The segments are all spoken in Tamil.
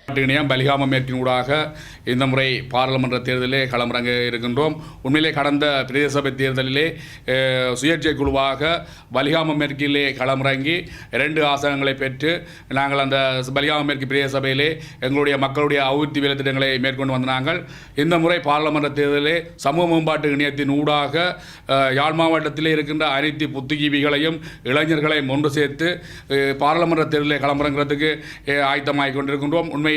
இணையம் பலிகாம மேற்கினூடாக இந்த முறை பாராளுமன்ற தேர்தலிலே களமிறங்க இருக்கின்றோம். உண்மையிலே கடந்த பிரதேச சபை தேர்தலிலே சுயேட்சை குழுவாக பலிகாம மேற்கிலே களமிறங்கி 2 ஆசனங்களை பெற்று நாங்கள் அந்த பலிகாம மேற்கு பிரதேச சபையிலே எங்களுடைய மக்களுடைய அபிவிருத்தி வேலை திட்டங்களை மேற்கொண்டு வந்தாங்கள். இந்த முறை பாராளுமன்ற தேர்தலிலே சமூக மேம்பாட்டு இணையத்தின் ஊடாக யாழ் மாவட்டத்திலே இருக்கின்ற அனைத்து புத்திஜீவிகளையும் இளைஞர்களையும் ஒன்று சேர்த்து பாராளுமன்ற தேர்தலில் களமிறங்கிறதுக்கு ஆயத்தமாகிக் கொண்டிருக்கின்றோம். உண்மையிலே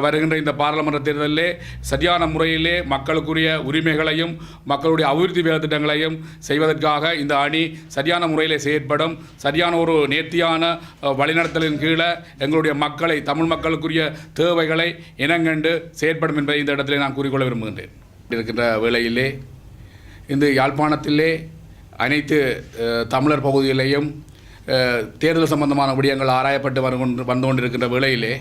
வருகின்ற இந்த பாராளுமன்ற தேர்தலிலே சரியான முறையிலே மக்களுக்குரிய உரிமைகளையும் மக்களுடைய அபிவிருத்தி வேலை திட்டங்களையும் செய்வதற்காக இந்த அணி சரியான முறையிலே செயற்படும். சரியான ஒரு நேர்த்தியான வழிநடத்தலின் கீழே எங்களுடைய மக்களை, தமிழ் மக்களுக்குரிய தேவைகளை இனங்கண்டு செயற்படும் என்பதை இந்த இடத்திலே நான் கூறிக்கொள்ள விரும்புகின்றேன். இருக்கின்ற வேளையிலே இந்த யாழ்ப்பாணத்திலே அனைத்து தமிழர் பகுதிகளிலேயும் தேர்தல் சம்பந்தமான விடயங்கள் ஆராயப்பட்டு வந்து கொண்டிருக்கின்ற வேளையிலே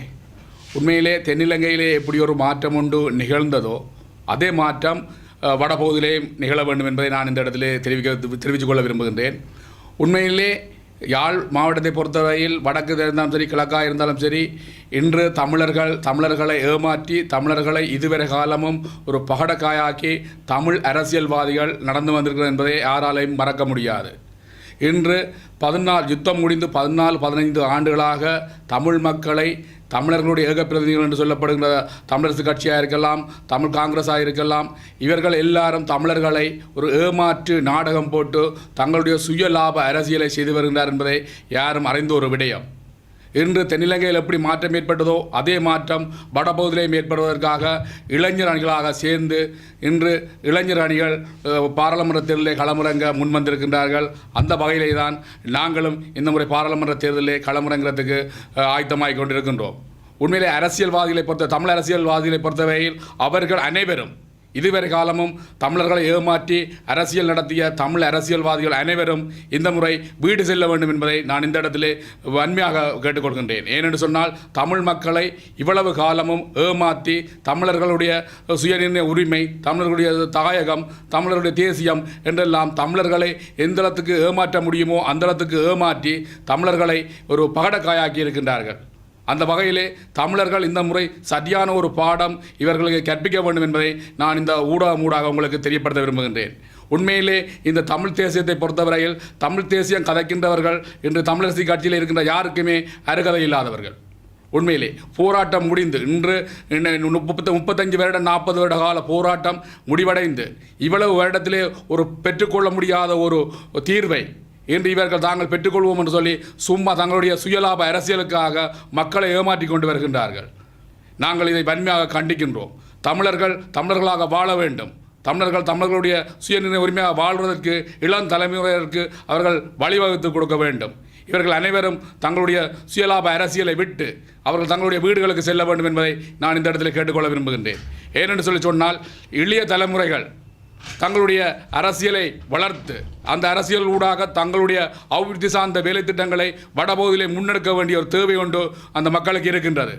உண்மையிலே தென்னிலங்கையிலே எப்படி ஒரு மாற்றம் ஒன்று நிகழ்ந்ததோ அதே மாற்றம் வடபகுதியிலேயும் நிகழ வேண்டும் என்பதை நான் இந்த இடத்திலே தெரிவித்துக் கொள்ள விரும்புகின்றேன். உண்மையிலே யாழ் மாவட்டத்தை பொறுத்தவரையில் வடக்கு இருந்தாலும் சரி, கிழக்காக இருந்தாலும் சரி, இன்று தமிழர்களை ஏமாற்றி தமிழர்களை இதுவரை காலமும் ஒரு பகடக்காயாக்கி தமிழ் அரசியல்வாதிகள் நடந்து வந்திருக்கிறது என்பதை யாராலையும் மறக்க முடியாது. இன்று யுத்தம் முடிந்து 14-15 ஆண்டுகளாக தமிழ் மக்களை தமிழர்களுடைய ஏகப்பிரதிநிதிகள் என்று சொல்லப்படுகின்ற தமிழரசு கட்சியாக இருக்கலாம், தமிழ் காங்கிரஸாக இருக்கலாம், இவர்கள் எல்லாரும் தமிழர்களை ஒரு ஏமாற்று நாடகம் போட்டு தங்களுடைய சுய லாப அரசியலை செய்து வருகின்றார் என்பதை யாரும் அறிந்த ஒரு விடயம். இன்று தென்னிலங்கையில் எப்படி மாற்றம் ஏற்பட்டதோ அதே மாற்றம் வடபகுதியிலேயும் ஏற்படுவதற்காக இளைஞர் அணிகளாக சேர்ந்து இன்று இளைஞர் அணிகள் பாராளுமன்ற தேர்தலிலே களமிறங்க முன்வந்திருக்கின்றார்கள். அந்த வகையிலே தான் நாங்களும் இந்த முறை பாராளுமன்ற தேர்தலிலே களமிறங்கிறதுக்கு ஆயத்தமாகிக் கொண்டிருக்கின்றோம். உண்மையிலே தமிழ் அரசியல்வாதிகளை பொறுத்தவரையில் அவர்கள் அனைவரும் இதுவரை காலமும் தமிழர்களை ஏமாற்றி அரசியல் நடத்திய தமிழ் அரசியல்வாதிகள் அனைவரும் இந்த முறை வீடு செல்ல வேண்டும் என்பதை நான் இந்த இடத்திலே வன்மையாக கேட்டுக்கொள்கின்றேன். ஏனென்று சொன்னால் தமிழ் மக்களை இவ்வளவு காலமும் ஏமாற்றி தமிழர்களுடைய சுயநிர்ணய உரிமை, தமிழர்களுடைய தாயகம், தமிழர்களுடைய தேசியம் என்றெல்லாம் தமிழர்களை எந்தளத்துக்கு ஏமாற்ற முடியுமோ அந்தளத்துக்கு ஏமாற்றி தமிழர்களை ஒரு பகடக்காயாக்கி இருக்கின்றார்கள். அந்த வகையிலே தமிழர்கள் இந்த முறை சரியான ஒரு பாடம் இவர்களுக்கு கற்பிக்க வேண்டும் என்பதை நான் இந்த ஊடகமூடாக உங்களுக்கு தெரியப்படுத்த விரும்புகின்றேன். உண்மையிலே இந்த தமிழ் தேசியத்தை பொறுத்தவரையில் தமிழ் தேசியம் கதைக்கின்றவர்கள் இன்று தமிழரசு கட்சியில் இருக்கின்ற யாருக்குமே அருகதை இல்லாதவர்கள். உண்மையிலே போராட்டம் முடிந்து இன்று 35 வருடம் 40 வருட கால போராட்டம் முடிவடைந்து இவ்வளவு வருடத்திலே ஒரு பெற்றுக்கொள்ள முடியாத ஒரு தீர்வை இன்று இவர்கள் தாங்கள் பெற்றுக்கொள்வோம் என்று சொல்லி சும்மா தங்களுடைய சுயலாப அரசியலுக்காக மக்களை ஏமாற்றி கொண்டு வருகின்றார்கள். நாங்கள் இதை வன்மையாக கண்டிக்கின்றோம். தமிழர்களாக வாழ வேண்டும். தமிழர்களுடைய சுயநிர்ணய உரிமையாக வாழ்வதற்கு இளம் தலைமுறையினருக்கு அவர்கள் வழிவகுத்து கொடுக்க வேண்டும். இவர்கள் அனைவரும் தங்களுடைய சுயலாப அரசியலை விட்டு அவர்கள் தங்களுடைய வீடுகளுக்கு செல்ல வேண்டும் என்பதை நான் இந்த இடத்தில் கேட்டுக்கொள்ள விரும்புகின்றேன். ஏனென்று சொன்னால் இளைய தலைமுறைகள் தங்களுடைய அரசியலை வளர்த்து அந்த அரசியல் ஊடாக தங்களுடைய அபிவிருத்தி சார்ந்த வேலை திட்டங்களை வடபகுதியிலே முன்னெடுக்க வேண்டிய ஒரு தேவை ஒன்று அந்த மக்களுக்கு இருக்கின்றது.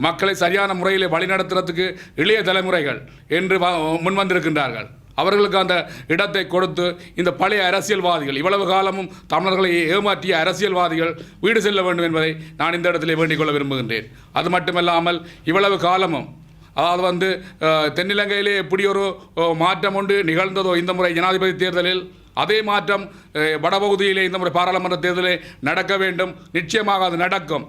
மக்களை சரியான முறையில் வழிநடத்துறதுக்கு இளைய தலைமுறைகள் என்று முன்வந்திருக்கின்றார்கள். அவர்களுக்கு அந்த இடத்தை கொடுத்து இந்த பழைய அரசியல்வாதிகள், இவ்வளவு காலமும் தமிழர்களை ஏமாற்றிய அரசியல்வாதிகள் வீடு செல்ல வேண்டும் என்பதை நான் இந்த இடத்திலே வேண்டிக் கொள்ள விரும்புகின்றேன். அது மட்டுமல்லாமல் இவ்வளவு காலமும் அதாவது தென்னிலங்கையிலே எப்படி ஒரு மாற்றம் ஒன்று நிகழ்ந்ததோ இந்த முறை ஜனாதிபதி தேர்தலில் அதே மாற்றம் வடபகுதியிலே இந்த முறை பாராளுமன்ற தேர்தலில் நடக்க வேண்டும். நிச்சயமாக அது நடக்கும்.